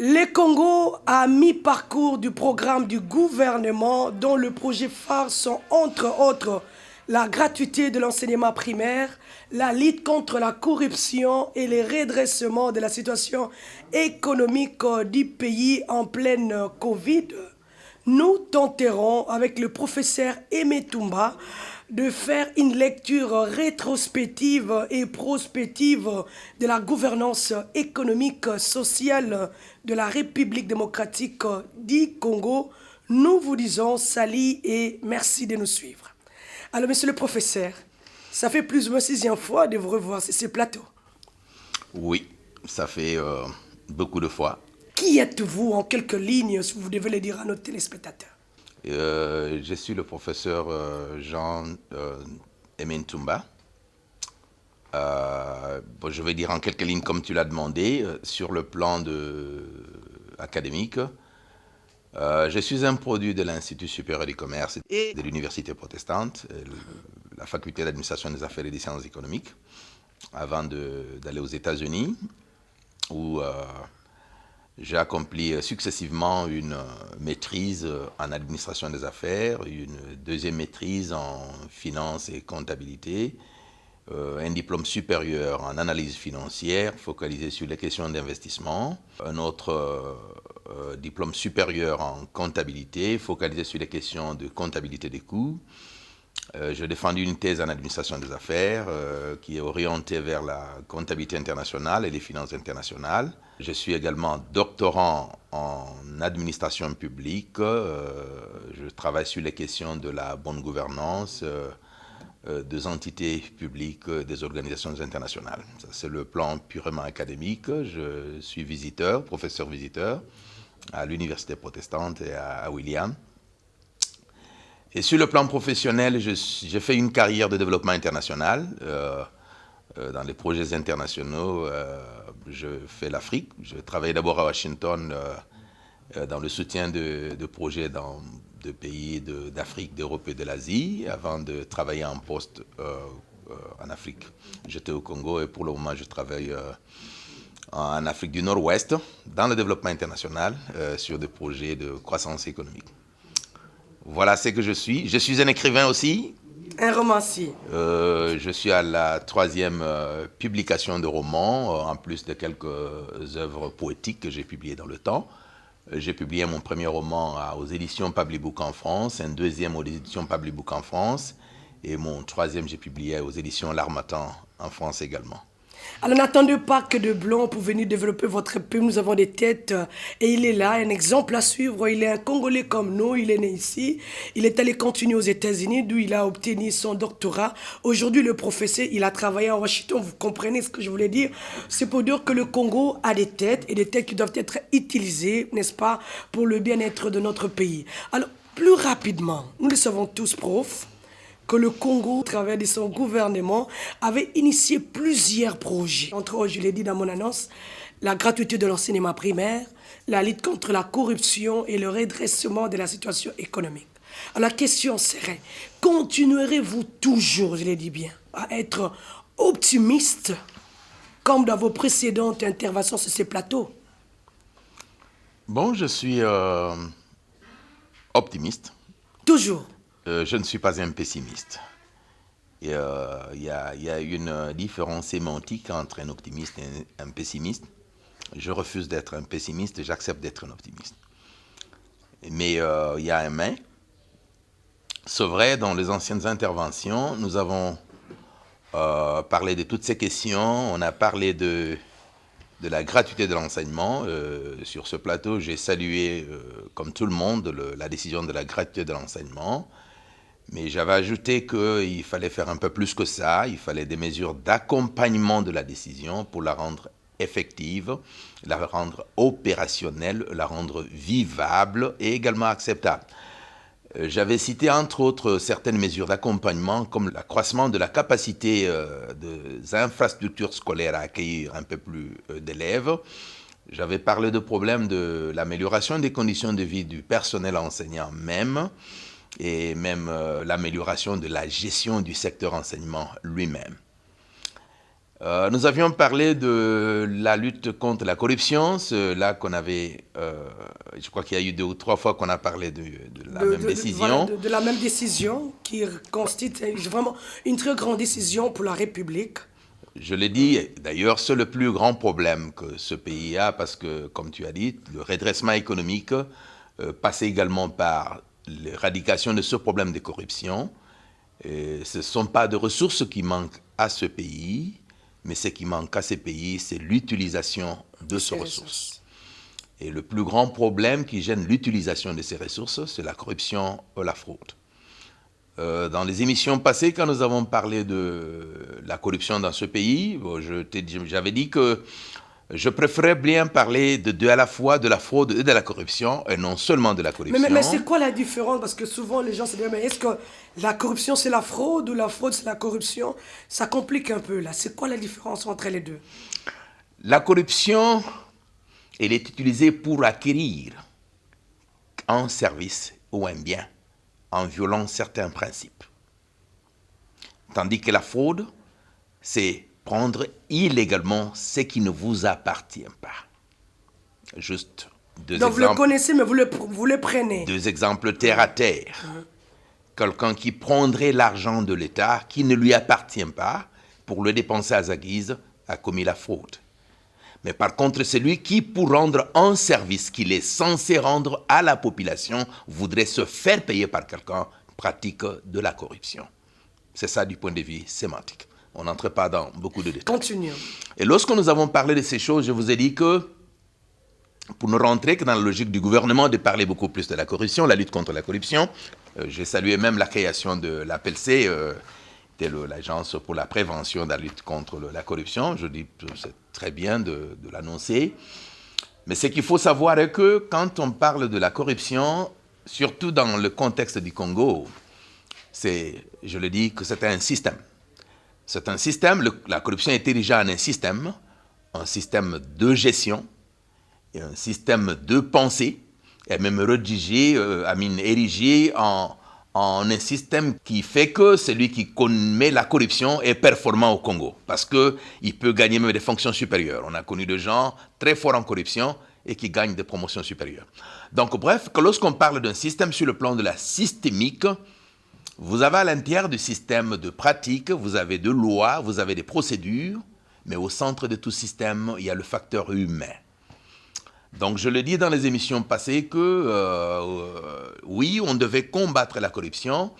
Le Congo à mi-parcours du programme du gouvernement dont le projet phare sont entre autres la gratuité de l'enseignement primaire, la lutte contre la corruption et le redressement de la situation économique du pays en pleine Covid. Nous tenterons avec le professeur Aimé Toumba de faire une lecture rétrospective et prospective de la gouvernance économique, sociale de la République démocratique du Congo. Nous vous disons salut et merci de nous suivre. Alors, monsieur le professeur, ça fait plus ou moins 6e fois de vous revoir sur ce plateau. Oui, ça fait beaucoup de fois. Qui êtes-vous en quelques lignes, si vous devez le dire à nos téléspectateurs? Je suis le professeur Jean Aimé Toumba. Je vais dire en quelques lignes, comme tu l'as demandé, sur le plan académique. Je suis un produit de l'Institut supérieur du commerce et de l'Université protestante, la faculté d'administration des affaires et des sciences économiques, avant d'aller aux États-Unis, où j'ai accompli successivement une maîtrise en administration des affaires, une deuxième maîtrise en finance et comptabilité, un diplôme supérieur en analyse financière focalisé sur les questions d'investissement, un autre diplôme supérieur en comptabilité focalisé sur les questions de comptabilité des coûts. J'ai défendu une thèse en administration des affaires qui est orientée vers la comptabilité internationale et les finances internationales. Je suis également doctorant en administration publique. Je travaille sur les questions de la bonne gouvernance des entités publiques, des organisations internationales. Ça, c'est le plan purement académique. Je suis visiteur, professeur visiteur à l'Université protestante et à William. Et sur le plan professionnel, j'ai fait une carrière de développement international. Dans les projets internationaux, je fais l'Afrique. Je travaillais d'abord à Washington dans le soutien de projets dans de pays d'Afrique, d'Europe et de l'Asie, avant de travailler en poste en Afrique. J'étais au Congo et pour le moment, je travaille en Afrique du Nord-Ouest, dans le développement international, sur des projets de croissance économique. Voilà ce que je suis. Je suis un écrivain aussi. Un romancier. Je suis à la 3e publication de romans, en plus de quelques œuvres poétiques que j'ai publiées dans le temps. J'ai publié mon premier roman aux éditions Pabli Book en France, un deuxième aux éditions Pabli Book en France, et mon 3e, j'ai publié aux éditions L'Harmattan en France également. Alors n'attendez pas que de blanc pour venir développer votre plume. Nous avons des têtes et il est là, un exemple à suivre. Il est un Congolais comme nous, il est né ici. Il est allé continuer aux États-Unis d'où il a obtenu son doctorat. Aujourd'hui, le professeur, il a travaillé à Washington. Vous comprenez ce que je voulais dire? C'est pour dire que le Congo a des têtes et des têtes qui doivent être utilisées, n'est-ce pas, pour le bien-être de notre pays. Alors, plus rapidement, nous le savons tous, prof, que le Congo, au travers de son gouvernement, avait initié plusieurs projets. Entre autres, je l'ai dit dans mon annonce, la gratuité de l'enseignement primaire, la lutte contre la corruption et le redressement de la situation économique. Alors la question serait, continuerez-vous toujours, je l'ai dit bien, à être optimiste comme dans vos précédentes interventions sur ces plateaux? Bon, je suis optimiste. Toujours. Je ne suis pas un pessimiste. Il y a une différence sémantique entre un optimiste et un pessimiste. Je refuse d'être un pessimiste et j'accepte d'être un optimiste. Mais il y a un mais. C'est vrai, dans les anciennes interventions, nous avons parlé de toutes ces questions. On a parlé de la gratuité de l'enseignement. Sur ce plateau, j'ai salué, comme tout le monde, la décision de la gratuité de l'enseignement. Mais j'avais ajouté qu'il fallait faire un peu plus que ça. Il fallait des mesures d'accompagnement de la décision pour la rendre effective, la rendre opérationnelle, la rendre vivable et également acceptable. J'avais cité entre autres certaines mesures d'accompagnement comme l'accroissement de la capacité des infrastructures scolaires à accueillir un peu plus d'élèves. J'avais parlé de problèmes de l'amélioration des conditions de vie du personnel enseignant même et même l'amélioration de la gestion du secteur enseignement lui-même. Nous avions parlé de la lutte contre la corruption, c'est là qu'on avait, je crois qu'il y a eu 2 ou 3 fois qu'on a parlé de la même décision. Voilà, de la même décision qui constitue vraiment une très grande décision pour la République. Je l'ai dit, d'ailleurs, c'est le plus grand problème que ce pays a parce que, comme tu as dit, le redressement économique passait également par l'éradication de ce problème de corruption. Et ce ne sont pas de ressources qui manquent à ce pays, mais ce qui manque à ces pays, c'est l'utilisation de ces ressources. Et le plus grand problème qui gêne l'utilisation de ces ressources, c'est la corruption ou la fraude. Dans les émissions passées, quand nous avons parlé de la corruption dans ce pays, j'avais dit que je préférais bien parler de deux à la fois, de la fraude et de la corruption, et non seulement de la corruption. Mais c'est quoi la différence? Parce que souvent les gens se disent, mais est-ce que la corruption c'est la fraude ou la fraude c'est la corruption? Ça complique un peu là. C'est quoi la différence entre les deux? La corruption, elle est utilisée pour acquérir un service ou un bien en violant certains principes. Tandis que la fraude, c'est prendre illégalement ce qui ne vous appartient pas. Juste 2 Donc exemples. vous le connaissez, mais vous le prenez. 2 exemples terre à terre. Quelqu'un qui prendrait l'argent de l'État, qui ne lui appartient pas, pour le dépenser à sa guise, a commis la fraude. Mais par contre, celui qui, pour rendre un service qu'il est censé rendre à la population, voudrait se faire payer par quelqu'un, pratique de la corruption. C'est ça du point de vue sémantique. On n'entre pas dans beaucoup de détails. Continuons. Et lorsque nous avons parlé de ces choses, je vous ai dit que, pour ne rentrer que dans la logique du gouvernement de parler beaucoup plus de la corruption, la lutte contre la corruption, j'ai salué même la création de l'APLC, l'Agence pour la prévention de la lutte contre la corruption. Je dis que c'est très bien de l'annoncer. Mais ce qu'il faut savoir est que quand on parle de la corruption, surtout dans le contexte du Congo, je le dis que c'est un système. C'est un système, la corruption est érigée en un système de gestion, et un système de pensée, et même érigé en un système qui fait que celui qui commet la corruption est performant au Congo, parce qu'il peut gagner même des fonctions supérieures. On a connu des gens très forts en corruption et qui gagnent des promotions supérieures. Donc bref, que lorsqu'on parle d'un système sur le plan de la systémique, vous avez à l'intérieur du système de pratique, vous avez des lois, vous avez des procédures, mais au centre de tout système, il y a le facteur humain. Donc je le dis dans les émissions passées que oui, on devait combattre la corruption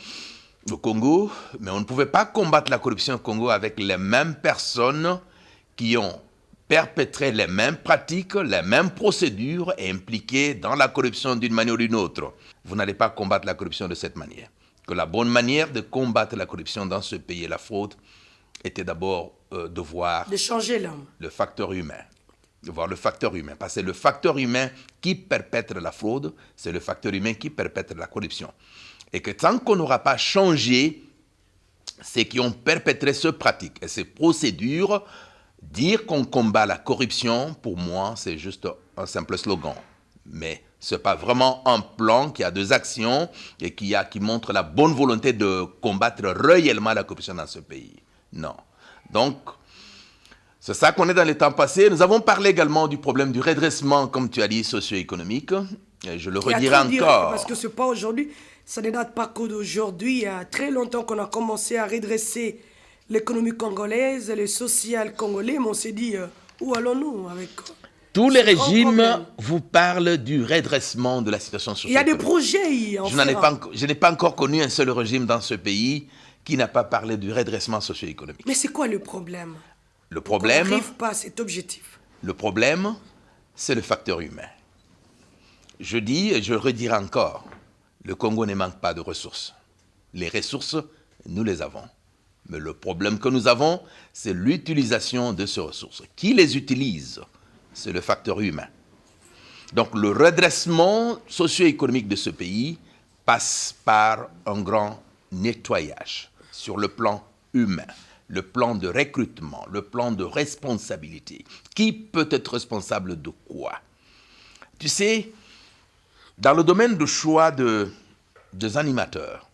au Congo, mais on ne pouvait pas combattre la corruption au Congo avec les mêmes personnes qui ont perpétré les mêmes pratiques, les mêmes procédures et impliquées dans la corruption d'une manière ou d'une autre. Vous n'allez pas combattre la corruption de cette manière. Que la bonne manière de combattre la corruption dans ce pays et la fraude était d'abord de voir de changer l'homme. Le facteur humain. De voir le facteur humain. Parce que c'est le facteur humain qui perpètre la fraude, c'est le facteur humain qui perpètre la corruption. Et que tant qu'on n'aura pas changé ceux qui ont perpétré ces pratiques et ces procédures, dire qu'on combat la corruption, pour moi, c'est juste un simple slogan. Mais ce n'est pas vraiment un plan qui a 2 actions et qui montre la bonne volonté de combattre réellement la corruption dans ce pays. Non. Donc, c'est ça qu'on est dans les temps passés. Nous avons parlé également du problème du redressement, comme tu as dit, socio-économique. Et je le redirai encore. Parce que ce n'est pas aujourd'hui, ça ne date pas qu'aujourd'hui. Il y a très longtemps qu'on a commencé à redresser l'économie congolaise, le social congolais. Mais on s'est dit, où allons-nous avec Tous les C'est un grand régimes problème. vous parlent du redressement de la situation Il y a des socio-économique. projets, en Je n'ai pas encore connu un seul régime dans ce pays qui n'a pas parlé du redressement socio-économique. Mais c'est quoi le problème? Le On problème, n'arrive pas à cet objectif. c'est le facteur humain. Je dis et je le redirai encore, le Congo ne manque pas de ressources. Les ressources, nous les avons. Mais le problème que nous avons, c'est l'utilisation de ces ressources. Qui les utilise? C'est le facteur humain. Donc le redressement socio-économique de ce pays passe par un grand nettoyage sur le plan humain, le plan de recrutement, le plan de responsabilité. Qui peut être responsable de quoi? Tu sais, dans le domaine du choix des animateurs,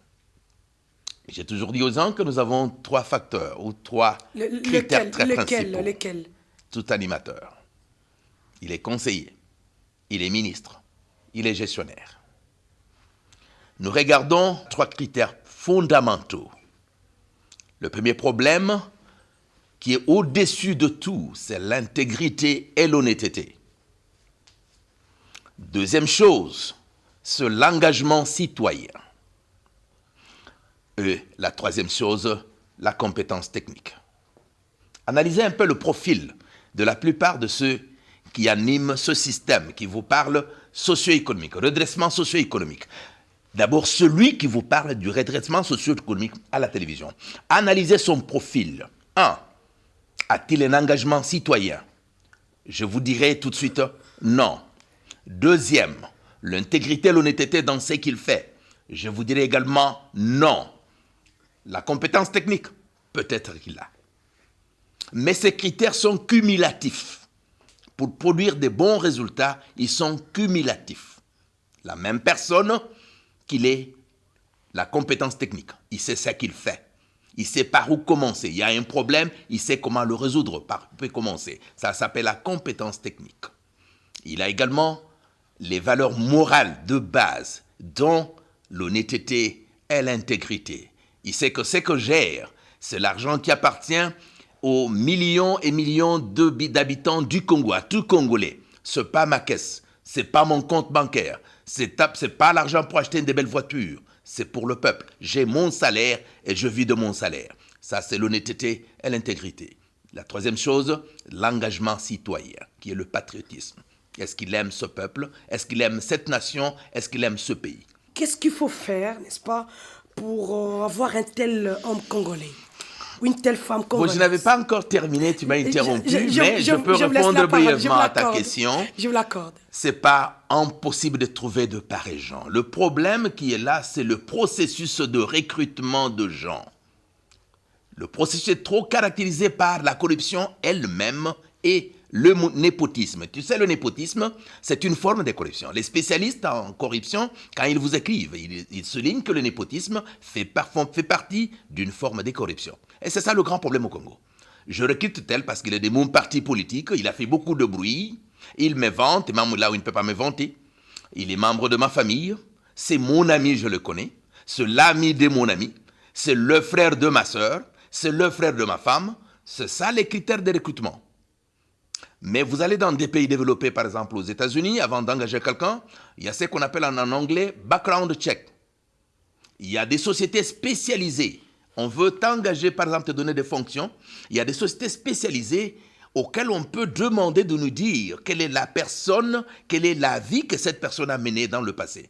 j'ai toujours dit aux gens que nous avons 3 facteurs ou 3 critères très principaux. Lesquels? Tout animateur, il est conseiller, il est ministre, il est gestionnaire. Nous regardons 3 critères fondamentaux. Le premier problème, qui est au-dessus de tout, c'est l'intégrité et l'honnêteté. Deuxième chose, c'est l'engagement citoyen. Et la troisième chose, la compétence technique. Analysez un peu le profil de la plupart de ceux qui animent ce système, qui vous parle socio-économique, redressement socio-économique. D'abord, celui qui vous parle du redressement socio-économique à la télévision. Analysez son profil. 1. A-t-il un engagement citoyen? Je vous dirai tout de suite non. Deuxième, l'intégrité et l'honnêteté dans ce qu'il fait. Je vous dirai également non. La compétence technique, peut-être qu'il l'a. Mais ces critères sont cumulatifs. Pour produire des bons résultats, ils sont cumulatifs. La même personne qu'il ait la compétence technique, il sait ce qu'il fait. Il sait par où commencer. Il y a un problème, il sait comment le résoudre, par où peut commencer. Ça s'appelle la compétence technique. Il a également les valeurs morales de base, dont l'honnêteté et l'intégrité. Il sait que ce que gère, c'est l'argent qui appartient aux millions et millions d'habitants du Congo, à tout Congolais. Ce n'est pas ma caisse, ce n'est pas mon compte bancaire, ce n'est pas l'argent pour acheter des belles voitures, c'est pour le peuple. J'ai mon salaire et je vis de mon salaire. Ça, c'est l'honnêteté et l'intégrité. La troisième chose, l'engagement citoyen, qui est le patriotisme. Est-ce qu'il aime ce peuple? Est-ce qu'il aime cette nation? Est-ce qu'il aime ce pays? Qu'est-ce qu'il faut faire, n'est-ce pas, pour avoir un tel homme congolais ou une telle femme congolaise? Bon, je n'avais pas encore terminé, tu m'as interrompu, mais je peux vous laisse répondre la parole, brièvement à ta question. Je vous l'accorde. C'est pas impossible de trouver de pareils gens. Le problème qui est là, c'est le processus de recrutement de gens. Le processus est trop caractérisé par la corruption elle-même et le népotisme. Tu sais, le népotisme, c'est une forme de corruption. Les spécialistes en corruption, quand ils vous écrivent, ils soulignent que le népotisme fait partie d'une forme de corruption. Et c'est ça le grand problème au Congo. Je recrute tel parce qu'il est de mon parti politique, il a fait beaucoup de bruit, il me vante, même là où il ne peut pas me vanter. Il est membre de ma famille, c'est mon ami, je le connais, c'est l'ami de mon ami, c'est le frère de ma soeur, c'est le frère de ma femme. C'est ça les critères de recrutement. Mais vous allez dans des pays développés, par exemple aux États-Unis, avant d'engager quelqu'un, il y a ce qu'on appelle en anglais background check. Il y a des sociétés spécialisées. On veut t'engager, par exemple, te donner des fonctions. Il y a des sociétés spécialisées auxquelles on peut demander de nous dire quelle est la personne, quelle est la vie que cette personne a menée dans le passé.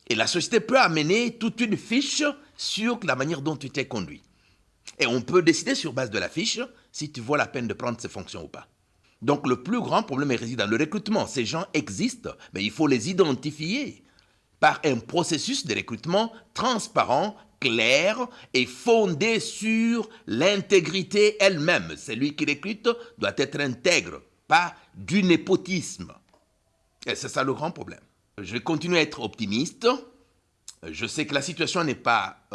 Et la société peut amener toute une fiche sur la manière dont tu t'es conduit. Et on peut décider sur base de la fiche si tu vois la peine de prendre ces fonctions ou pas. Donc le plus grand problème réside dans le recrutement. Ces gens existent, mais il faut les identifier par un processus de recrutement transparent, clair et fondé sur l'intégrité elle-même. Celui qui recrute doit être intègre, pas du népotisme. Et c'est ça le grand problème. Je vais continuer à être optimiste. Je sais que la situation n'est pas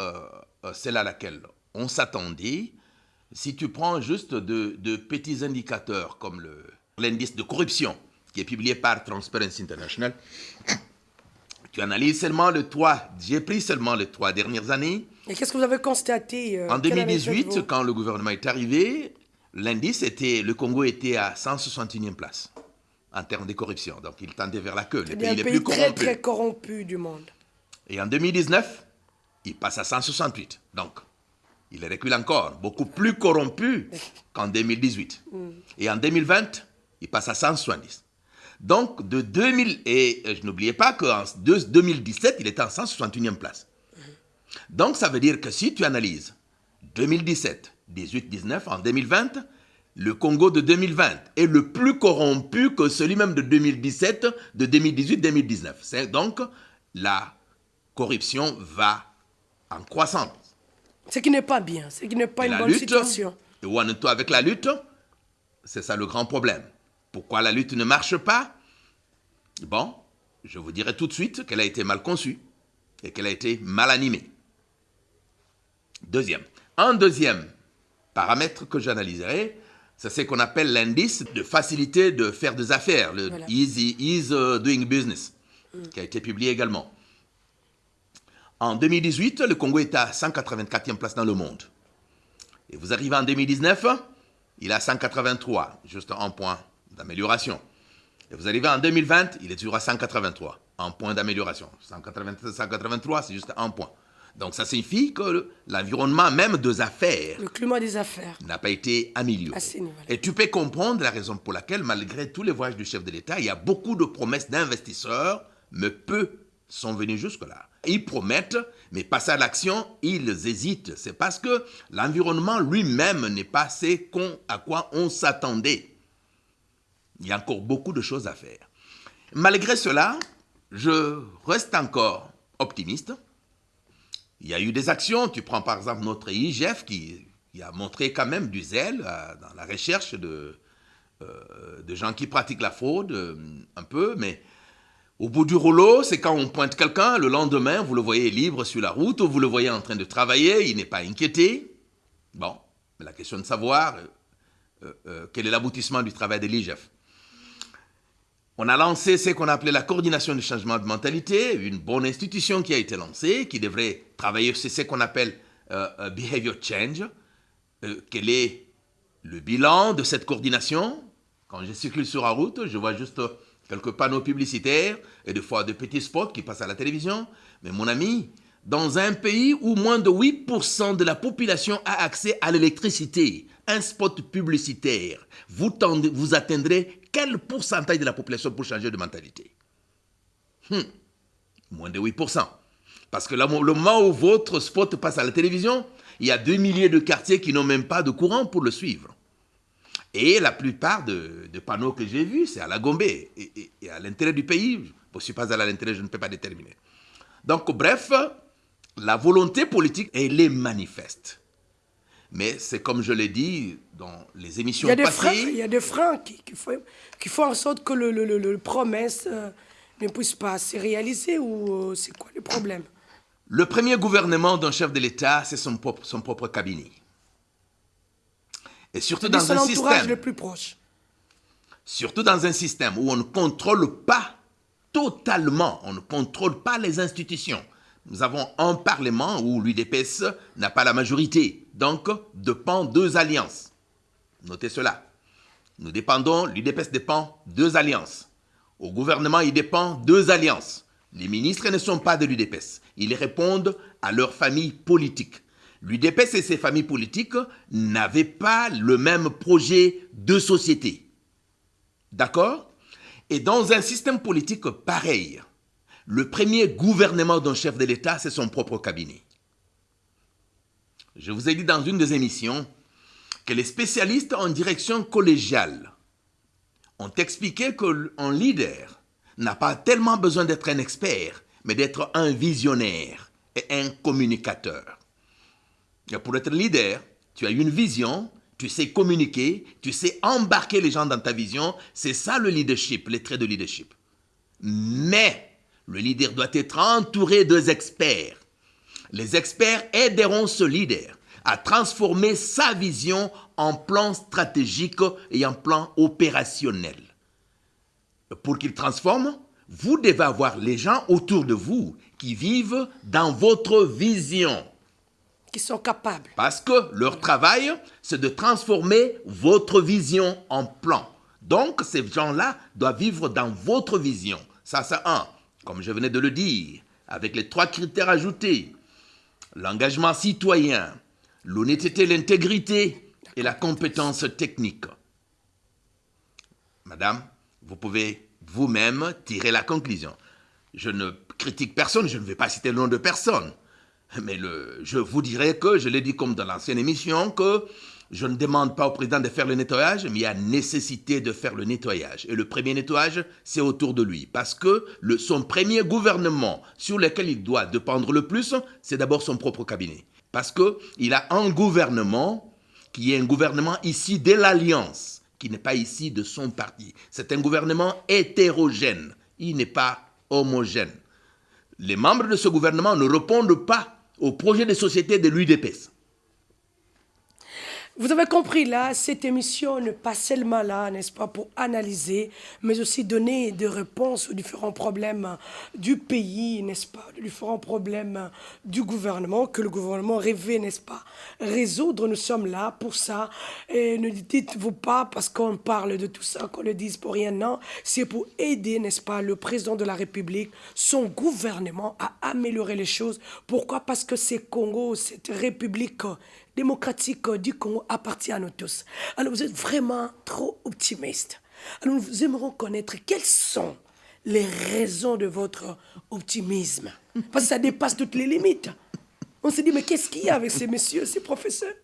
celle à laquelle on s'attendait. Si tu prends juste de petits indicateurs comme l'indice de corruption qui est publié par Transparency International, tu analyses seulement j'ai pris seulement les 3 dernières années. Et qu'est-ce que vous avez constaté En 2018, quand le gouvernement est arrivé, le Congo était à 161e place. en termes de corruption. Donc, il tendait vers la queue, le C'est pays un les pays plus très, corrompus. très corrompu du monde. Et en 2019, il passe à 168. Donc, il recule encore, beaucoup plus corrompu qu'en 2018. Et en 2020, il passe à 170. Donc, de 2000, et je n'oubliez pas qu'en 2017, il était en 161e place. Donc, ça veut dire que si tu analyses 2017, 18, 19, en 2020, le Congo de 2020 est le plus corrompu que celui même de 2017, de 2018, 2019. C'est donc la corruption va en croissance. Ce qui n'est pas bien, ce qui n'est pas Et une la bonne lutte, situation. et où en est-on avec la lutte? C'est ça le grand problème. Pourquoi la lutte ne marche pas? Bon, je vous dirai tout de suite qu'elle a été mal conçue et qu'elle a été mal animée. Un deuxième paramètre que j'analyserai, c'est ce qu'on appelle l'indice de facilité de faire des affaires, le Voilà. Ease Doing Business, qui a été publié également. En 2018, le Congo est à 184e place dans le monde. Et vous arrivez en 2019, il est à 183, juste un point d'amélioration. Et vous arrivez en 2020, il est toujours à 183, un point d'amélioration. 183, c'est juste un point. Donc ça signifie que l'environnement même des affaires Le climat des affaires. n'a pas été amélioré. À ce niveau-là. Et tu peux comprendre la raison pour laquelle, malgré tous les voyages du chef de l'État, il y a beaucoup de promesses d'investisseurs, mais peu sont venus jusque-là. Ils promettent, mais passer à l'action, ils hésitent. C'est parce que l'environnement lui-même n'est pas ce à quoi on s'attendait. Il y a encore beaucoup de choses à faire. Malgré cela, je reste encore optimiste. Il y a eu des actions. Tu prends par exemple notre IGF qui a montré quand même du zèle dans la recherche de gens qui pratiquent la fraude un peu, mais au bout du rouleau, c'est quand on pointe quelqu'un, le lendemain, vous le voyez libre sur la route, ou vous le voyez en train de travailler, il n'est pas inquiété. Bon, mais la question de savoir quel est l'aboutissement du travail de l'IGF. On a lancé ce qu'on appelait la coordination du changement de mentalité, une bonne institution qui a été lancée, qui devrait travailler sur ce qu'on appelle behavior change. Quel est le bilan de cette coordination? Quand je circule sur la route, je vois juste quelques panneaux publicitaires et des fois des petits spots qui passent à la télévision. Mais mon ami, dans un pays où moins de 8% de la population a accès à l'électricité, un spot publicitaire, vous atteindrez quel pourcentage de la population pour changer de mentalité? Moins de 8%. Parce que le moment où votre spot passe à la télévision, il y a 2 milliers de quartiers qui n'ont même pas de courant pour le suivre. Et la plupart des panneaux que j'ai vus, c'est à la Gombe. Et à l'intérieur du pays, je ne suis pas allé à l'intérieur, je ne peux pas déterminer. Donc, bref, la volonté politique, elle est manifeste. Mais c'est comme je l'ai dit dans les émissions passées. Il y a des freins qui font en sorte que le promesse ne puisse pas se réaliser, ou c'est quoi le problème? Le premier gouvernement d'un chef de l'État, c'est son propre cabinet. Et surtout dans un système, le plus proche. Surtout dans un système où on ne contrôle pas totalement, on ne contrôle pas les institutions. Nous avons un parlement où l'UDPS n'a pas la majorité, donc dépend 2 alliances. Notez cela. L'UDPS dépend 2 alliances. Au gouvernement, il dépend 2 alliances. Les ministres ne sont pas de l'UDPS. Ils répondent à leur famille politique. L'UDPS et ses familles politiques n'avaient pas le même projet de société. D'accord? Et dans un système politique pareil, le premier gouvernement d'un chef de l'État, c'est son propre cabinet. Je vous ai dit dans une des émissions que les spécialistes en direction collégiale ont expliqué qu'un leader n'a pas tellement besoin d'être un expert, mais d'être un visionnaire et un communicateur. Et pour être leader, tu as une vision, tu sais communiquer, tu sais embarquer les gens dans ta vision. C'est ça le leadership, les traits de leadership. Mais le leader doit être entouré d'experts. Les experts aideront ce leader à transformer sa vision en plan stratégique et en plan opérationnel. Pour qu'il transforme, vous devez avoir les gens autour de vous qui vivent dans votre vision. Qui sont capables. Parce que leur travail, c'est de transformer votre vision en plan. Donc, ces gens-là doivent vivre dans votre vision. Ça, c'est un. Comme je venais de le dire, avec les 3 critères ajoutés, l'engagement citoyen, l'honnêteté, l'intégrité et la compétence technique. Madame, vous pouvez vous-même tirer la conclusion. Je ne critique personne, je ne vais pas citer le nom de personne. Mais je vous dirais que, je l'ai dit comme dans l'ancienne émission, que je ne demande pas au président de faire le nettoyage, mais il y a nécessité de faire le nettoyage. Et le premier nettoyage, c'est autour de lui. Parce que son premier gouvernement sur lequel il doit dépendre le plus, c'est d'abord son propre cabinet. Parce qu'il a un gouvernement qui est un gouvernement ici de l'Alliance, qui n'est pas ici de son parti. C'est un gouvernement hétérogène. Il n'est pas homogène. Les membres de ce gouvernement ne répondent pas au projet de société de l'UDPS. Vous avez compris, là, cette émission n'est pas seulement là, n'est-ce pas, pour analyser, mais aussi donner des réponses aux différents problèmes du pays, n'est-ce pas, aux différents problèmes du gouvernement, que le gouvernement rêvait, n'est-ce pas, résoudre. Nous sommes là pour ça. Et ne dites-vous pas, parce qu'on parle de tout ça, qu'on le dise pour rien, non. C'est pour aider, n'est-ce pas, le président de la République, son gouvernement, à améliorer les choses. Pourquoi? Parce que ce Congo, cette République démocratique du Congo appartient à nous tous. Alors vous êtes vraiment trop optimiste. Alors nous aimerons connaître quelles sont les raisons de votre optimisme. Parce que ça dépasse toutes les limites. On se dit, mais qu'est-ce qu'il y a avec ces messieurs, ces professeurs?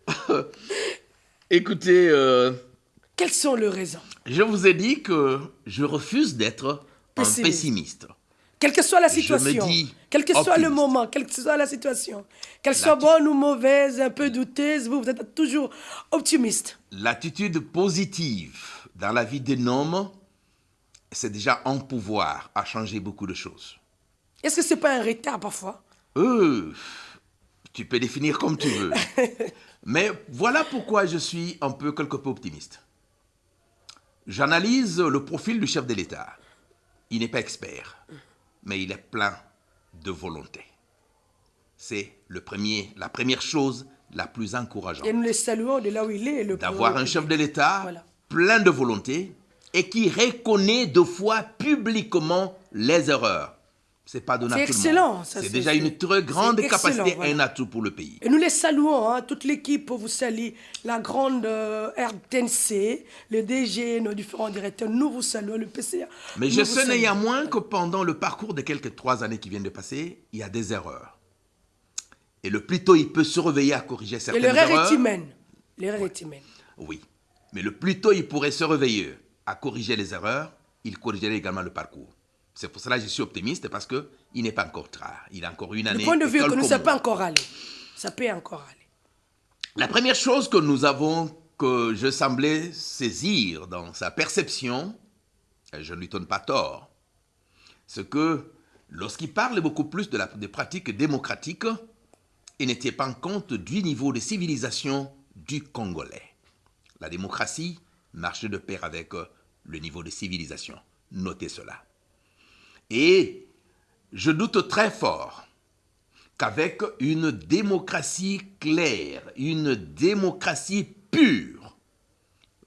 Écoutez, quelles sont les raisons? je vous ai dit que je refuse d'être un pessimiste. Quelle que soit la situation, quel que soit le moment, quelle que soit la situation, qu'elle soit bonne ou mauvaise, un peu douteuse, vous êtes toujours optimiste. L'attitude positive dans la vie d'un homme, c'est déjà un pouvoir à changer beaucoup de choses. Est-ce que ce n'est pas un retard parfois? Tu peux définir comme tu veux. Mais voilà pourquoi je suis un peu quelque peu optimiste. J'analyse le profil du chef de l'État. Il n'est pas expert, mais il est plein de volonté. C'est la première chose la plus encourageante. Et nous les saluons de là où il est. D'avoir un chef de l'État plein de volonté et qui reconnaît deux fois publiquement les erreurs. C'est pas donné à tout le monde. C'est déjà une très grande capacité et un atout pour le pays. Et nous les saluons, hein, toute l'équipe vous salue, la grande RTNC, le DG, nos différents directeurs, nous vous saluons, le PCA. Mais je sais néanmoins que pendant le parcours de quelques 3 années qui viennent de passer, il y a des erreurs. Et le plus tôt il peut se réveiller à corriger certaines erreurs. Et l'erreur est humaine. L'erreur est humaine. Oui. Mais le plus tôt il pourrait se réveiller à corriger les erreurs, il corrigerait également le parcours. C'est pour cela que je suis optimiste, parce qu'il n'est pas encore tard. Il a encore une année. Du point de vue que nous, ça peut encore aller. Ça peut encore aller. La première chose que nous avons, que je semblais saisir dans sa perception, et je ne lui donne pas tort, c'est que lorsqu'il parle beaucoup plus des pratiques démocratiques, il ne tient pas compte du niveau de civilisation du Congolais. La démocratie marche de pair avec le niveau de civilisation. Notez cela. Et je doute très fort qu'avec une démocratie claire, une démocratie pure,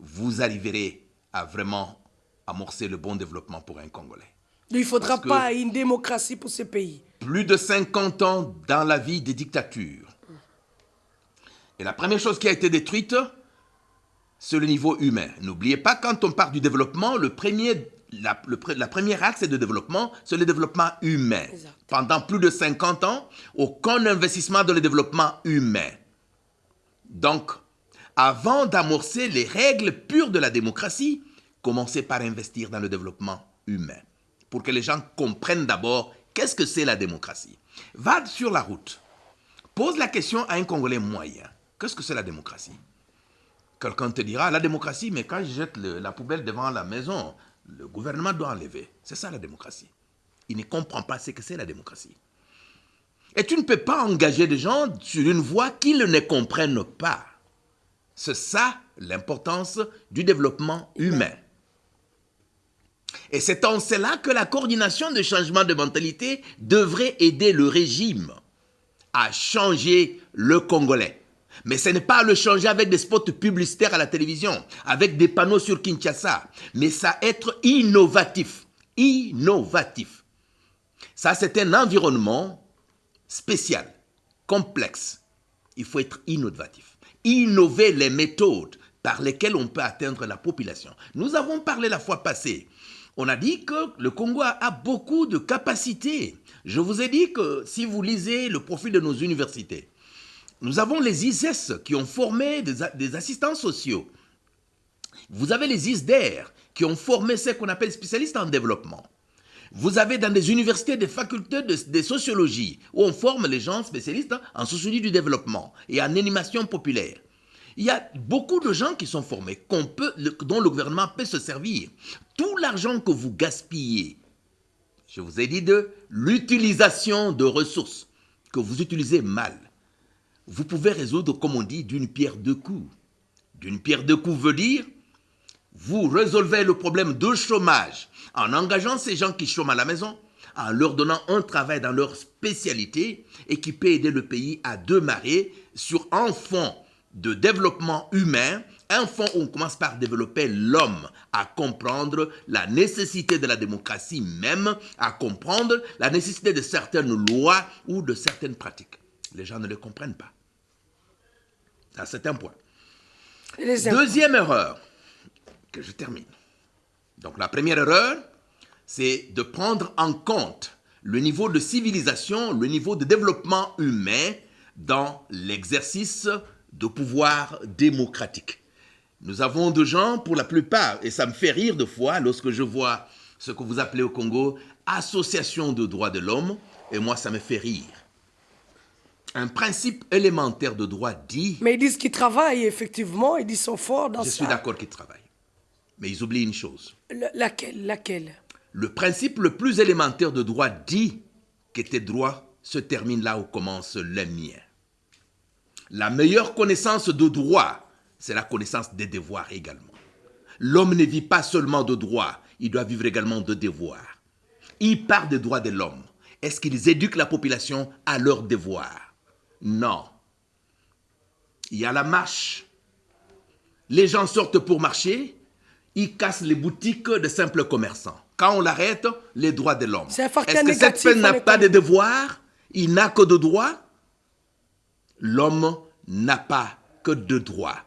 vous arriverez à vraiment amorcer le bon développement pour un Congolais. Il ne faudra pas une démocratie pour ce pays. Plus de 50 ans dans la vie des dictatures. Et la première chose qui a été détruite, c'est le niveau humain. N'oubliez pas, quand on parle du développement, la première axe de développement, c'est le développement humain. Exact. Pendant plus de 50 ans, aucun investissement dans le développement humain. Donc, avant d'amorcer les règles pures de la démocratie, commencez par investir dans le développement humain. Pour que les gens comprennent d'abord qu'est-ce que c'est la démocratie. Va sur la route. Pose la question à un Congolais moyen. Qu'est-ce que c'est la démocratie? Quelqu'un te dira, la démocratie, mais quand je jette la poubelle devant la maison, le gouvernement doit enlever. C'est ça la démocratie. Il ne comprend pas ce que c'est la démocratie. Et tu ne peux pas engager des gens sur une voie qu'ils ne comprennent pas. C'est ça l'importance du développement humain. Et c'est en cela que la coordination de changement de mentalité devrait aider le régime à changer le Congolais. Mais ce n'est pas à le changer avec des spots publicitaires à la télévision, avec des panneaux sur Kinshasa, mais ça être innovatif. Innovatif. Ça, c'est un environnement spécial, complexe. Il faut être innovatif. Innover les méthodes par lesquelles on peut atteindre la population. Nous avons parlé la fois passée. On a dit que le Congo a beaucoup de capacités. Je vous ai dit que si vous lisez le profil de nos universités, nous avons les ISS qui ont formé des assistants sociaux. Vous avez les ISDER qui ont formé ce qu'on appelle spécialistes en développement. Vous avez dans des universités des facultés de sociologie où on forme les gens spécialistes en sociologie du développement et en animation populaire. Il y a beaucoup de gens qui sont formés dont le gouvernement peut se servir. Tout l'argent que vous gaspillez, je vous ai dit de l'utilisation de ressources que vous utilisez mal, vous pouvez résoudre, comme on dit, d'une pierre deux coups. D'une pierre deux coups veut dire, vous résolvez le problème de chômage en engageant ces gens qui chôment à la maison, en leur donnant un travail dans leur spécialité et qui peut aider le pays à démarrer sur un fonds de développement humain, un fonds où on commence par développer l'homme, à comprendre la nécessité de la démocratie même, à comprendre la nécessité de certaines lois ou de certaines pratiques. Les gens ne le comprennent pas. Ça, c'est un point. Deuxième erreur, que je termine. Donc la première erreur, c'est de prendre en compte le niveau de civilisation, le niveau de développement humain dans l'exercice de pouvoir démocratique. Nous avons des gens, pour la plupart, et ça me fait rire de fois lorsque je vois ce que vous appelez au Congo association de droits de l'homme, et moi ça me fait rire. Un principe élémentaire de droit dit... Mais ils disent qu'ils travaillent, effectivement, ils sont forts dans ça. Je suis d'accord qu'ils travaillent. Mais ils oublient une chose. Laquelle? Le principe le plus élémentaire de droit dit que tes droits se terminent là où commencent les miens. La meilleure connaissance de droit, c'est la connaissance des devoirs également. L'homme ne vit pas seulement de droits, il doit vivre également de devoirs. Il parle des droits de l'homme. Est-ce qu'ils éduquent la population à leurs devoirs? Non. Il y a la marche. Les gens sortent pour marcher, ils cassent les boutiques de simples commerçants. Quand on l'arrête, les droits de l'homme. Est-ce que cette personne n'a pas de devoirs? Il n'a que de droits? L'homme n'a pas que de droits.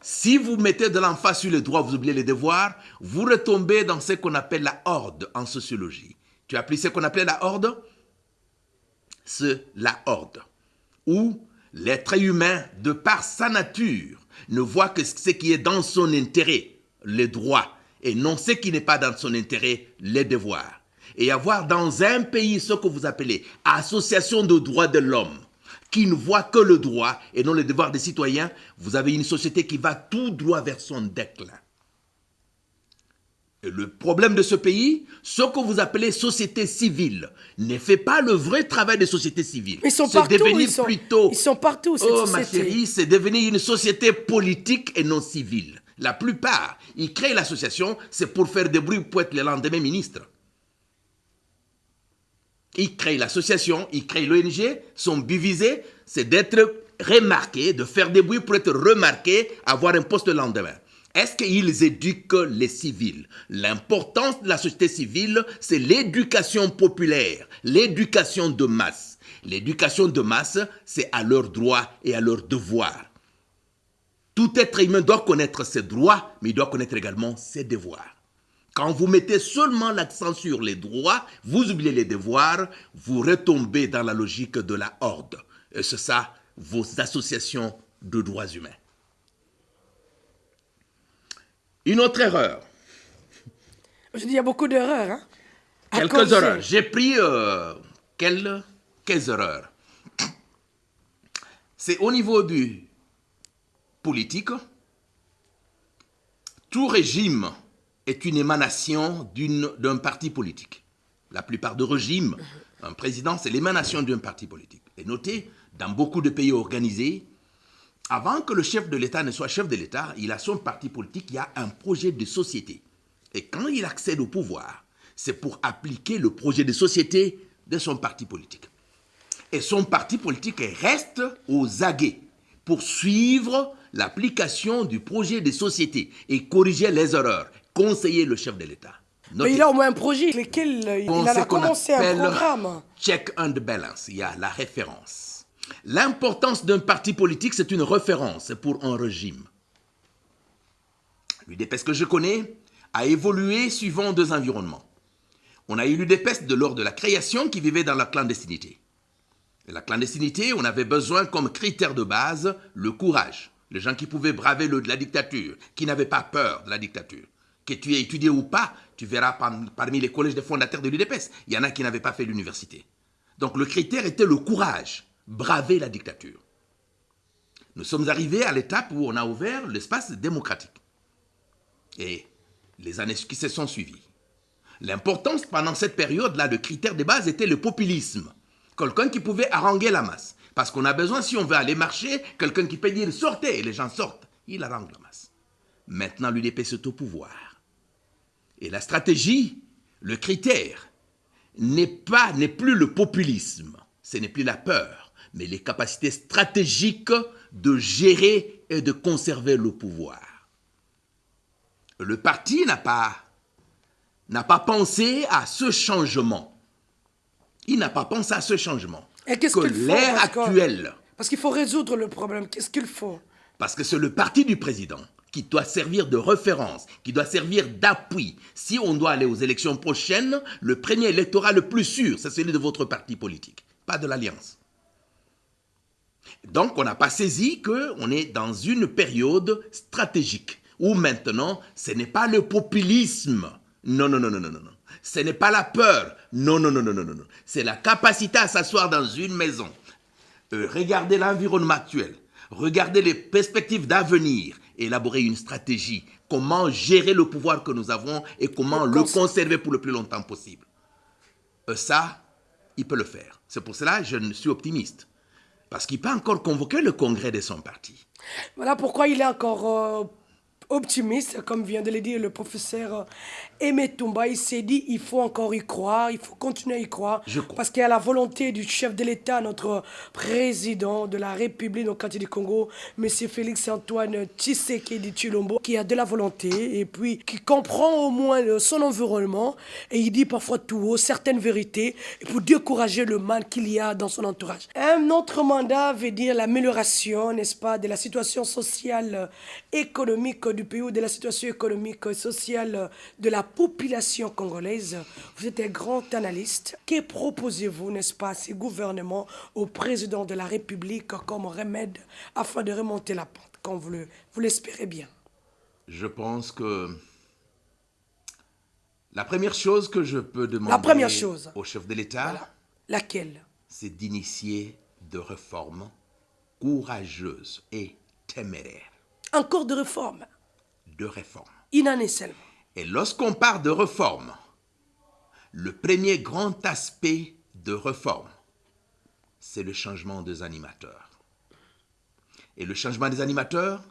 Si vous mettez de l'emphase sur les droits, vous oubliez les devoirs, vous retombez dans ce qu'on appelle la horde en sociologie. Tu as appris ce qu'on appelait la horde? C'est la horde, où l'être humain, de par sa nature, ne voit que ce qui est dans son intérêt, les droits, et non ce qui n'est pas dans son intérêt, les devoirs. Et avoir dans un pays ce que vous appelez association de droits de l'homme, qui ne voit que le droit et non les devoirs des citoyens, vous avez une société qui va tout droit vers son déclin. Et le problème de ce pays, ce que vous appelez société civile, ne fait pas le vrai travail des sociétés civiles. Ils sont partout, ils sont partout, cette société. Ma chérie, c'est devenu une société politique et non civile. La plupart, ils créent l'association, c'est pour faire des bruits pour être le lendemain ministre. Ils créent l'association, ils créent l'ONG, son but visé, c'est d'être remarqués, de faire des bruits pour être remarqués, avoir un poste le lendemain. Est-ce qu'ils éduquent les civils? L'importance de la société civile, c'est l'éducation populaire, l'éducation de masse. L'éducation de masse, c'est à leurs droits et à leurs devoirs. Tout être humain doit connaître ses droits, mais il doit connaître également ses devoirs. Quand vous mettez seulement l'accent sur les droits, vous oubliez les devoirs, vous retombez dans la logique de la horde. Et c'est ça, vos associations de droits humains. Une autre erreur. Je dis, il y a beaucoup d'erreurs. Hein? Quelques erreurs. J'ai pris quelques erreurs. C'est au niveau du politique. Tout régime est une émanation d'un parti politique. La plupart des régimes, un président, c'est l'émanation d'un parti politique. Et notez, dans beaucoup de pays organisés, avant que le chef de l'État ne soit chef de l'État, il a son parti politique, il y a un projet de société. Et quand il accède au pouvoir, c'est pour appliquer le projet de société de son parti politique. Et son parti politique reste aux aguets pour suivre l'application du projet de société et corriger les erreurs, conseiller le chef de l'État. Mais il a au moins un projet, lequel il a commencé un programme. Check and balance, il y a la référence. L'importance d'un parti politique, c'est une référence pour un régime. L'UDPS que je connais a évolué suivant deux environnements. On a eu l'UDPS de lors de la création qui vivait dans la clandestinité. Et la clandestinité, on avait besoin comme critère de base le courage. Les gens qui pouvaient braver la dictature, qui n'avaient pas peur de la dictature. Que tu aies étudié ou pas, tu verras parmi les collèges des fondateurs de l'UDPS, il y en a qui n'avaient pas fait l'université. Donc le critère était le courage, braver la dictature. Nous sommes arrivés à l'étape où on a ouvert l'espace démocratique. Et les années qui se sont suivies. L'importance pendant cette période-là, le critère de base était le populisme. Quelqu'un qui pouvait haranguer la masse. Parce qu'on a besoin, si on veut aller marcher, quelqu'un qui peut dire « sortez » et les gens sortent. Il harangue la masse. Maintenant, l'UDPS est au pouvoir. Et la stratégie, le critère, n'est plus le populisme. Ce n'est plus la peur, mais les capacités stratégiques de gérer et de conserver le pouvoir. Le parti n'a pas pensé à ce changement. Il n'a pas pensé à ce changement. Et qu'est-ce qu'il faut? L'ère actuelle... Parce qu'il faut résoudre le problème. Qu'est-ce qu'il faut? Parce que c'est le parti du président qui doit servir de référence, qui doit servir d'appui. Si on doit aller aux élections prochaines, le premier électorat le plus sûr, c'est celui de votre parti politique, pas de l'Alliance. Donc, on n'a pas saisi qu'on est dans une période stratégique où maintenant, ce n'est pas le populisme. Non. Ce n'est pas la peur. Non. C'est la capacité à s'asseoir dans une maison. Regarder l'environnement actuel. Regarder les perspectives d'avenir. Élaborer une stratégie. Comment gérer le pouvoir que nous avons et comment le conserver pour le plus longtemps possible. Ça, il peut le faire. C'est pour cela que je suis optimiste. Parce qu'il peut encore convoquer le congrès de son parti. Voilà pourquoi il est encore optimiste, comme vient de le dire le professeur Aimé Toumba. Il s'est dit il faut encore y croire, il faut continuer à y croire. Parce qu'il y a la volonté du chef de l'État, notre président de la République du Congo, M. Félix-Antoine Tshisekedi Tshilombo, qui a de la volonté et puis qui comprend au moins son environnement. Et il dit parfois tout haut certaines vérités pour décourager le mal qu'il y a dans son entourage. Un autre mandat veut dire l'amélioration, n'est-ce pas, de la situation sociale, économique du pays ou de la situation économique et sociale de la population congolaise. Vous êtes un grand analyste. Que proposez-vous, n'est-ce pas, à ces gouvernements, au président de la République comme remède afin de remonter la pente, comme vous l'espérez bien? Je pense que la première chose que je peux demander au chef de l'État, voilà. Laquelle? C'est d'initier de réformes courageuses et téméraires. Encore de réformes? De réformes. Une année seulement. Et lorsqu'on parle de réforme, le premier grand aspect de réforme, c'est le changement des animateurs. Et le changement des animateurs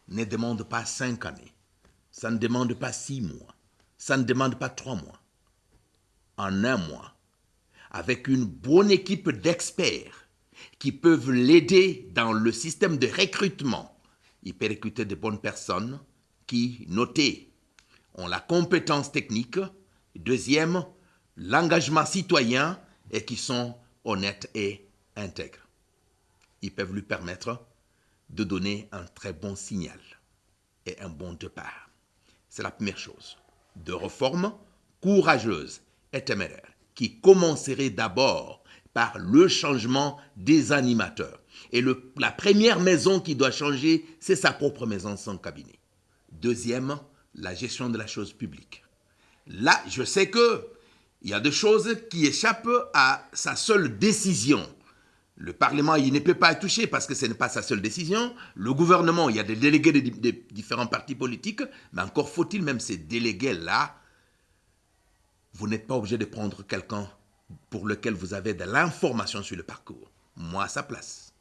ne demande pas 5 années. Ça ne demande pas 6 mois. Ça ne demande pas 3 mois. En 1 mois, avec une bonne équipe d'experts qui peuvent l'aider dans le système de recrutement, il peut recruter de bonnes personnes qui, notez, ont la compétence technique, deuxième, l'engagement citoyen et qui sont honnêtes et intègres. Ils peuvent lui permettre de donner un très bon signal et un bon départ. C'est la première chose. De réformes courageuses et téméraires qui commenceraient d'abord par le changement des animateurs. Et la première maison qui doit changer, c'est sa propre maison, son cabinet. Deuxième, la gestion de la chose publique. Là, je sais qu'il y a des choses qui échappent à sa seule décision. Le Parlement, il ne peut pas être touché parce que ce n'est pas sa seule décision. Le gouvernement, il y a des délégués de différents partis politiques, mais encore faut-il même ces délégués-là, vous n'êtes pas obligé de prendre quelqu'un pour lequel vous avez de l'information sur le parcours. Moi, à sa place,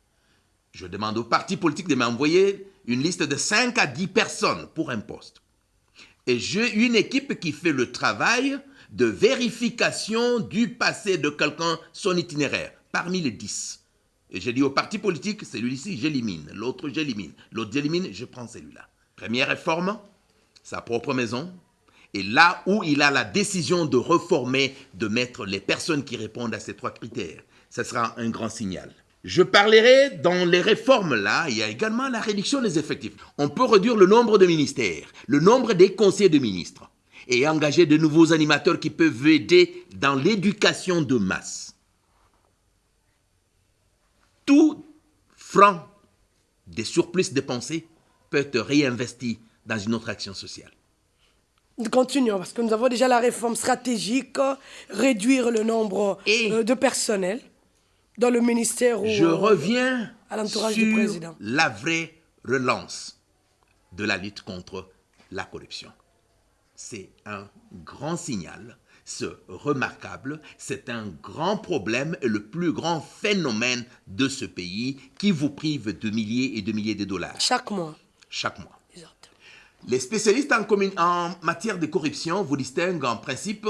je demande aux partis politiques de m'envoyer une liste de 5 à 10 personnes pour un poste. Et j'ai une équipe qui fait le travail de vérification du passé de quelqu'un, son itinéraire, parmi les 10. Et j'ai dit au parti politique, celui-ci, j'élimine. L'autre, j'élimine. L'autre, j'élimine, je prends celui-là. Première réforme, sa propre maison. Et là où il a la décision de reformer, de mettre les personnes qui répondent à ces 3 critères, ça sera un grand signal. Je parlerai dans les réformes là, il y a également la réduction des effectifs. On peut réduire le nombre de ministères, le nombre des conseillers de ministres et engager de nouveaux animateurs qui peuvent aider dans l'éducation de masse. Tout franc des surplus dépensés peut être réinvesti dans une autre action sociale. Continuons, parce que nous avons déjà la réforme stratégique, réduire le nombre de personnel dans le ministère ou je reviens à l'entourage du sur président. La vraie relance de la lutte contre la corruption. C'est un grand signal, c'est remarquable, c'est un grand problème et le plus grand phénomène de ce pays qui vous prive de milliers et de milliers de dollars. Chaque mois. Chaque mois. Exact. Les spécialistes en matière de corruption vous distinguent en principe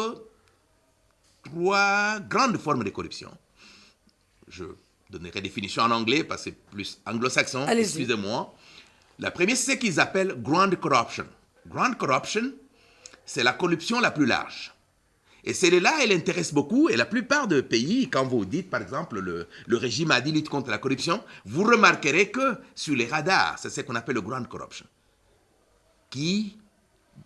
3 grandes formes de corruption. Je donnerai définition en anglais parce que c'est plus anglo-saxon, excusez-moi. La première, c'est ce qu'ils appellent Grand Corruption. Grand Corruption, c'est la corruption la plus large. Et celle-là, elle intéresse beaucoup. Et la plupart des pays, quand vous dites, par exemple, le régime a dit lutte contre la corruption, vous remarquerez que sur les radars, c'est ce qu'on appelle le Grand Corruption. Qui,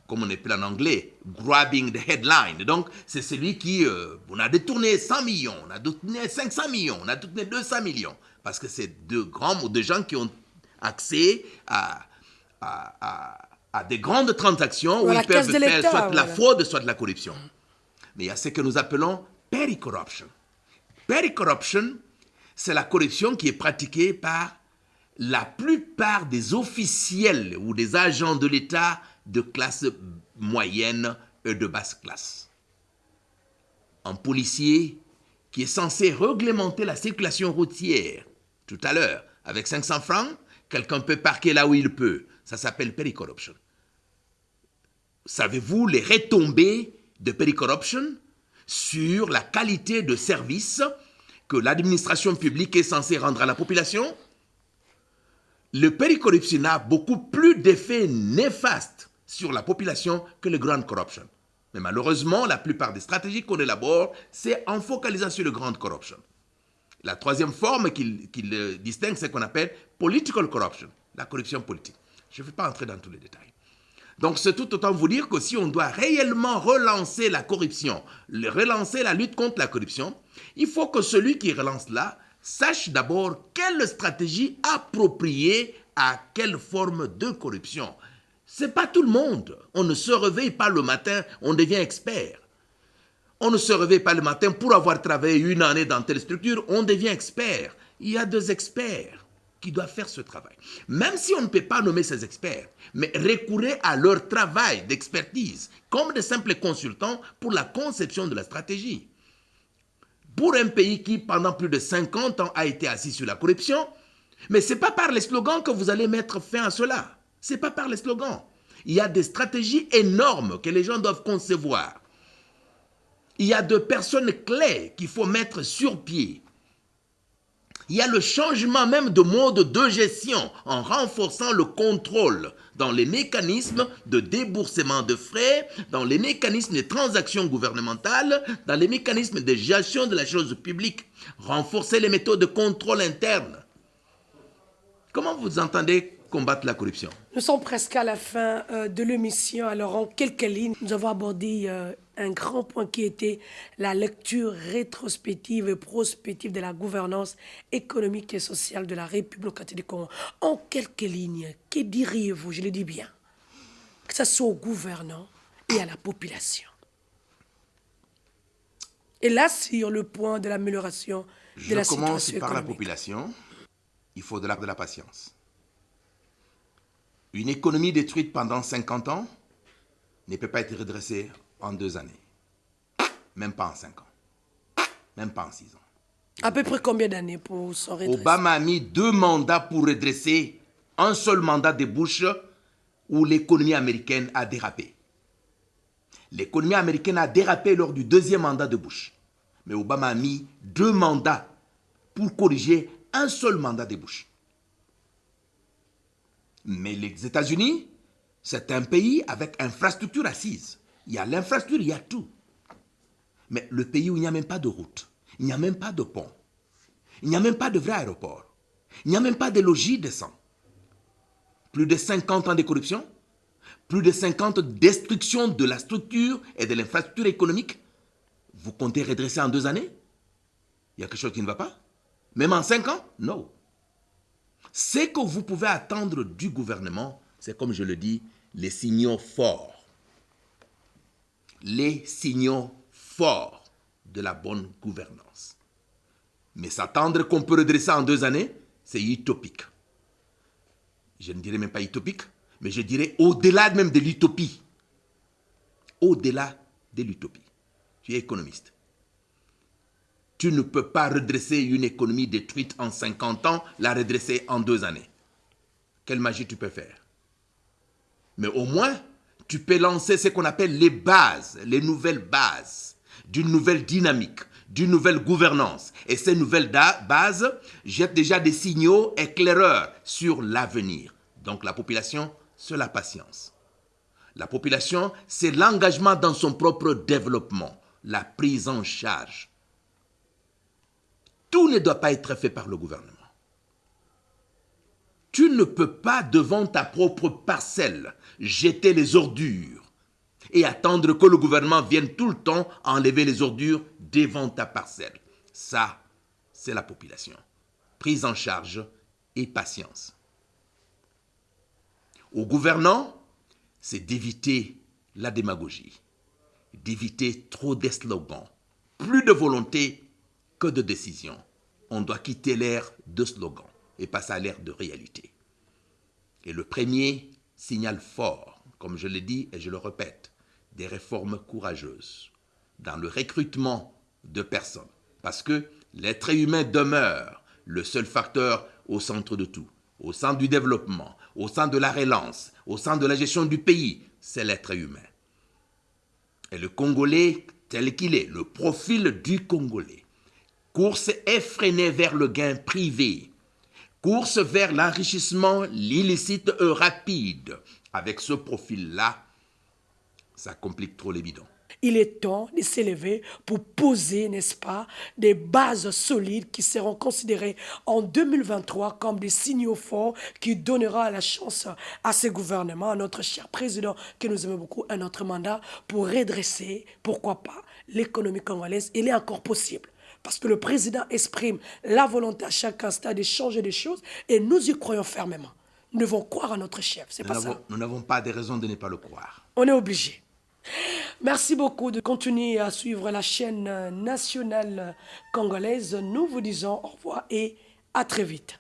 comme on appelle en anglais, grabbing the headline. Donc, c'est celui qui, on a détourné 100 millions, on a détourné 500 millions, on a détourné 200 millions. Parce que c'est de gens qui ont accès à des grandes transactions où ils peuvent faire soit de la fraude, soit de la corruption. Mais il y a ce que nous appelons petty corruption. Petty corruption, c'est la corruption qui est pratiquée par la plupart des officiels ou des agents de l'État de classe moyenne et de basse classe. Un policier qui est censé réglementer la circulation routière, tout à l'heure, avec 500 francs, quelqu'un peut parquer là où il peut. Ça s'appelle petty corruption. Savez-vous les retombées de petty corruption sur la qualité de service que l'administration publique est censée rendre à la population? Le petty corruption a beaucoup plus d'effets néfastes sur la population que le grand corruption. Mais malheureusement, la plupart des stratégies qu'on élabore, c'est en focalisant sur le grand corruption. La troisième forme qu'il distingue, c'est ce qu'on appelle political corruption, la corruption politique. Je ne vais pas entrer dans tous les détails. Donc, c'est tout autant vous dire que si on doit réellement relancer la corruption, relancer la lutte contre la corruption, il faut que celui qui relance là sache d'abord quelle stratégie appropriée à quelle forme de corruption. Ce n'est pas tout le monde. On ne se réveille pas le matin, on devient expert. On ne se réveille pas le matin pour avoir travaillé une année dans telle structure, on devient expert. Il y a des experts qui doivent faire ce travail. Même si on ne peut pas nommer ces experts, mais recourez à leur travail d'expertise comme de simples consultants pour la conception de la stratégie. Pour un pays qui, pendant plus de 50 ans, a été assis sur la corruption, mais ce n'est pas par les slogans que vous allez mettre fin à cela. Ce n'est pas par les slogans. Il y a des stratégies énormes que les gens doivent concevoir. Il y a des personnes clés qu'il faut mettre sur pied. Il y a le changement même de mode de gestion en renforçant le contrôle dans les mécanismes de déboursement de frais, dans les mécanismes de transactions gouvernementales, dans les mécanismes de gestion de la chose publique. Renforcer les méthodes de contrôle interne. Comment vous entendez combattre la corruption? Nous sommes presque à la fin de l'émission. Alors, en quelques lignes, nous avons abordé un grand point qui était la lecture rétrospective et prospective de la gouvernance économique et sociale de la République du Congo. En quelques lignes, que diriez-vous, je le dis bien, que ce soit aux gouvernants et à la population? Et là, sur le point de l'amélioration de la situation économique. Je commence par la population. Il faut de la patience. Une économie détruite pendant 50 ans ne peut pas être redressée en 2 années. Même pas en 5 ans. Même pas en 6 ans. À peu près combien d'années pour s'en redresser? Obama a mis 2 mandats pour redresser un seul mandat de Bush où l'économie américaine a dérapé. L'économie américaine a dérapé lors du 2e mandat de Bush. Mais Obama a mis 2 mandats pour corriger un seul mandat de Bush. Mais les États-Unis, c'est un pays avec infrastructure assise. Il y a l'infrastructure, il y a tout. Mais le pays où il n'y a même pas de route, il n'y a même pas de pont, il n'y a même pas de vrai aéroport, il n'y a même pas de logis décents. Plus de 50 ans de corruption, plus de 50 ans de destruction de la structure et de l'infrastructure économique. Vous comptez redresser en 2 années? Il y a quelque chose qui ne va pas? Même en 5 ans? Non. Ce que vous pouvez attendre du gouvernement, c'est comme je le dis, les signaux forts. Les signaux forts de la bonne gouvernance. Mais s'attendre qu'on peut redresser en 2 années, c'est utopique. Je ne dirais même pas utopique, mais je dirais au-delà même de l'utopie. Au-delà de l'utopie. Tu es économiste. Tu ne peux pas redresser une économie détruite en 50 ans, la redresser en 2 années. Quelle magie tu peux faire? Mais au moins, tu peux lancer ce qu'on appelle les bases, les nouvelles bases d'une nouvelle dynamique, d'une nouvelle gouvernance. Et ces nouvelles bases jettent déjà des signaux éclaireurs sur l'avenir. Donc la population, c'est la patience. La population, c'est l'engagement dans son propre développement, la prise en charge. Tout ne doit pas être fait par le gouvernement. Tu ne peux pas, devant ta propre parcelle, jeter les ordures et attendre que le gouvernement vienne tout le temps enlever les ordures devant ta parcelle. Ça, c'est la population. Prise en charge et patience. Aux gouvernants, c'est d'éviter la démagogie, d'éviter trop de slogans, plus de volonté que de décision. On doit quitter l'ère de slogans et passer à l'ère de réalité. Et le premier signal fort, comme je l'ai dit et je le répète, des réformes courageuses dans le recrutement de personnes. Parce que l'être humain demeure le seul facteur au centre de tout, au centre du développement, au centre de la relance, au centre de la gestion du pays, c'est l'être humain. Et le Congolais, tel qu'il est, le profil du Congolais, course effrénée vers le gain privé, course vers l'enrichissement illicite et rapide. Avec ce profil-là, ça complique trop les bidons. Il est temps de s'élever pour poser, n'est-ce pas, des bases solides qui seront considérées en 2023 comme des signaux forts qui donnera la chance à ce gouvernement, à notre cher président que nous aimons beaucoup, un autre mandat pour redresser, pourquoi pas, l'économie congolaise. Il est encore possible. Parce que le président exprime la volonté à chaque instant de changer des choses et nous y croyons fermement. Nous devons croire à notre chef, c'est pas ça. Nous n'avons pas de raison de ne pas le croire. On est obligé. Merci beaucoup de continuer à suivre la chaîne nationale congolaise. Nous vous disons au revoir et à très vite.